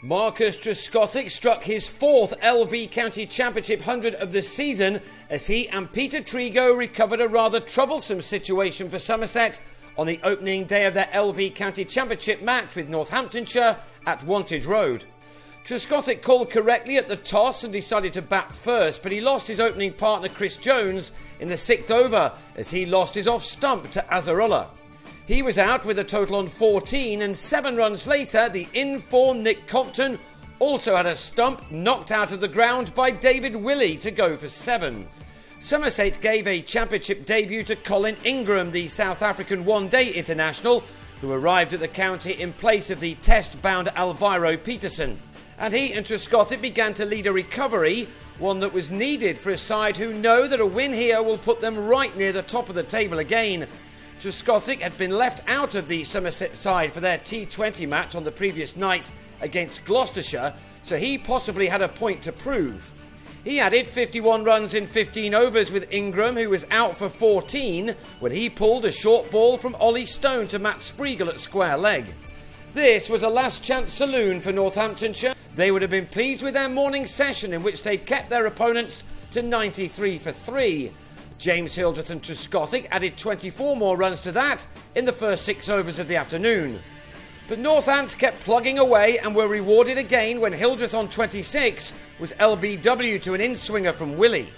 Marcus Trescothick struck his 4th LV County Championship 100 of the season as he and Peter Trigo recovered a rather troublesome situation for Somerset on the opening day of their LV County Championship match with Northamptonshire at Wantage Road. Trescothick called correctly at the toss and decided to bat first, but he lost his opening partner Chris Jones in the 6th over as he lost his off stump to Azarullah. He was out with a total on 14, and 7 runs later, the in-form Nick Compton also had a stump knocked out of the ground by David Willey to go for 7. Somerset gave a championship debut to Colin Ingram, the South African one-day international, who arrived at the county in place of the test-bound Alvaro Peterson. And he and Trescothick began to lead a recovery, one that was needed for a side who know that a win here will put them right near the top of the table again. Trescothick had been left out of the Somerset side for their T20 match on the previous night against Gloucestershire, so he possibly had a point to prove. He added 51 runs in 15 overs with Ingram, who was out for 14 when he pulled a short ball from Ollie Stone to Matt Spreagle at square leg. This was a last chance saloon for Northamptonshire. They would have been pleased with their morning session in which they'd kept their opponents to 93 for 3. James Hildreth and Trescothick added 24 more runs to that in the first 6 overs of the afternoon. But Northants kept plugging away and were rewarded again when Hildreth on 26 was LBW to an in-swinger from Willey.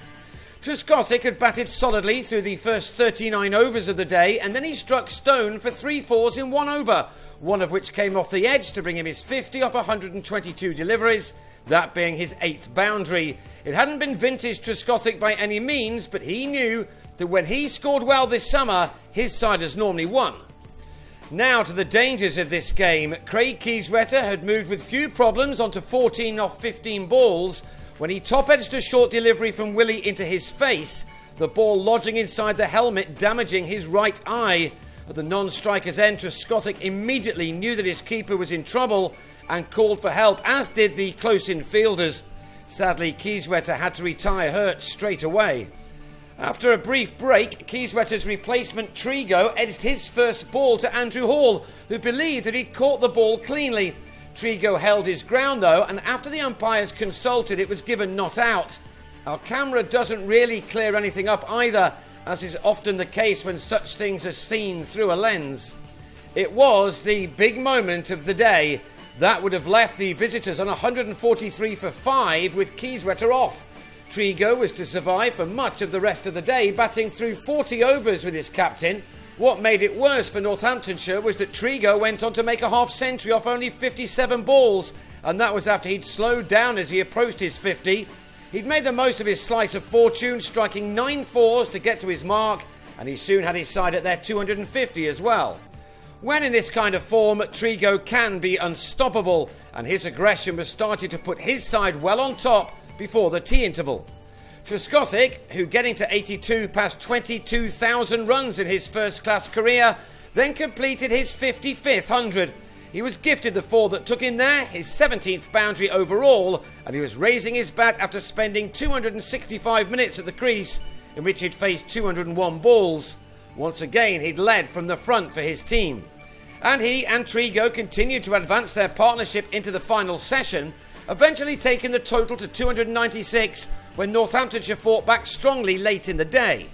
Trescothick had batted solidly through the first 39 overs of the day, and then he struck Stone for 3 fours in 1 over, one of which came off the edge to bring him his 50 off 122 deliveries, that being his 8th boundary. It hadn't been vintage Trescothick by any means, but he knew that when he scored well this summer, his side has normally won. Now to the dangers of this game. Craig Kieswetter had moved with few problems onto 14 off 15 balls when he top-edged a short delivery from Willey into his face, the ball lodging inside the helmet, damaging his right eye. At the non-striker's end, Trescothick immediately knew that his keeper was in trouble and called for help, as did the close-in fielders. Sadly, Kieswetter had to retire hurt straight away. After a brief break, Kieswetter's replacement Trigo edged his first ball to Andrew Hall, who believed that he'd caught the ball cleanly. Trigo held his ground though, and after the umpires consulted, it was given not out. Our camera doesn't really clear anything up either, as is often the case when such things are seen through a lens. It was the big moment of the day. That would have left the visitors on 143 for 5 with Kieswetter off. Trigo was to survive for much of the rest of the day, batting through 40 overs with his captain. What made it worse for Northamptonshire was that Trigo went on to make a half-century off only 57 balls, and that was after he'd slowed down as he approached his 50. He'd made the most of his slice of fortune, striking 9 fours to get to his mark, and he soon had his side at their 250 as well. When in this kind of form, Trigo can be unstoppable, and his aggression was starting to put his side well on top before the tea interval. Trescothick, who getting to 82 passed 22,000 runs in his first-class career, then completed his 55th 100. He was gifted the 4 that took him there, his 17th boundary overall, and he was raising his bat after spending 265 minutes at the crease, in which he'd faced 201 balls. Once again, he'd led from the front for his team. And he and Trigo continued to advance their partnership into the final session, eventually taking the total to 296 when Northamptonshire fought back strongly late in the day.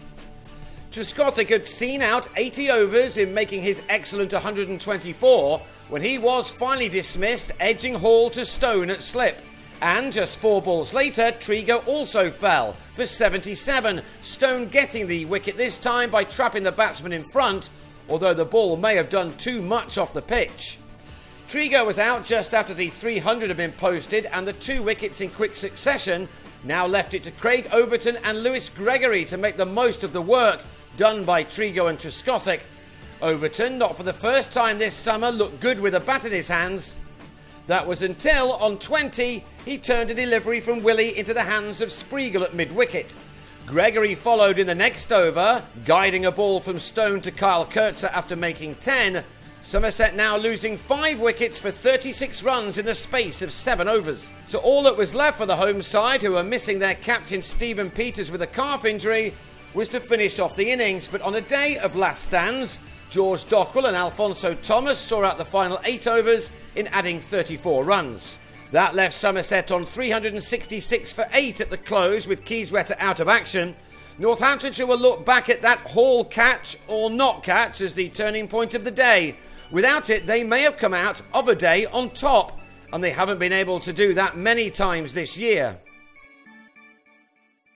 Trescothick had seen out 80 overs in making his excellent 124 when he was finally dismissed, edging Hall to Stone at slip. And just 4 balls later, Trigo also fell for 77, Stone getting the wicket this time by trapping the batsman in front, although the ball may have done too much off the pitch. Trigo was out just after the 300 had been posted, and the 2 wickets in quick succession now left it to Craig Overton and Lewis Gregory to make the most of the work done by Trigo and Trescothick. Overton, not for the first time this summer, looked good with a bat in his hands. That was until, on 20, he turned a delivery from Willey into the hands of Spreagle at mid-wicket. Gregory followed in the next over, guiding a ball from Stone to Kyle Kurtzer after making 10. Somerset now losing 5 wickets for 36 runs in the space of 7 overs. So all that was left for the home side, who were missing their captain Stephen Peters with a calf injury, was to finish off the innings. But on a day of last stands, George Dockrell and Alfonso Thomas saw out the final 8 overs in adding 34 runs. That left Somerset on 366 for 8 at the close, with Keyswetter out of action. Northamptonshire will look back at that Hall catch or not catch as the turning point of the day. Without it, they may have come out of a day on top, and they haven't been able to do that many times this year.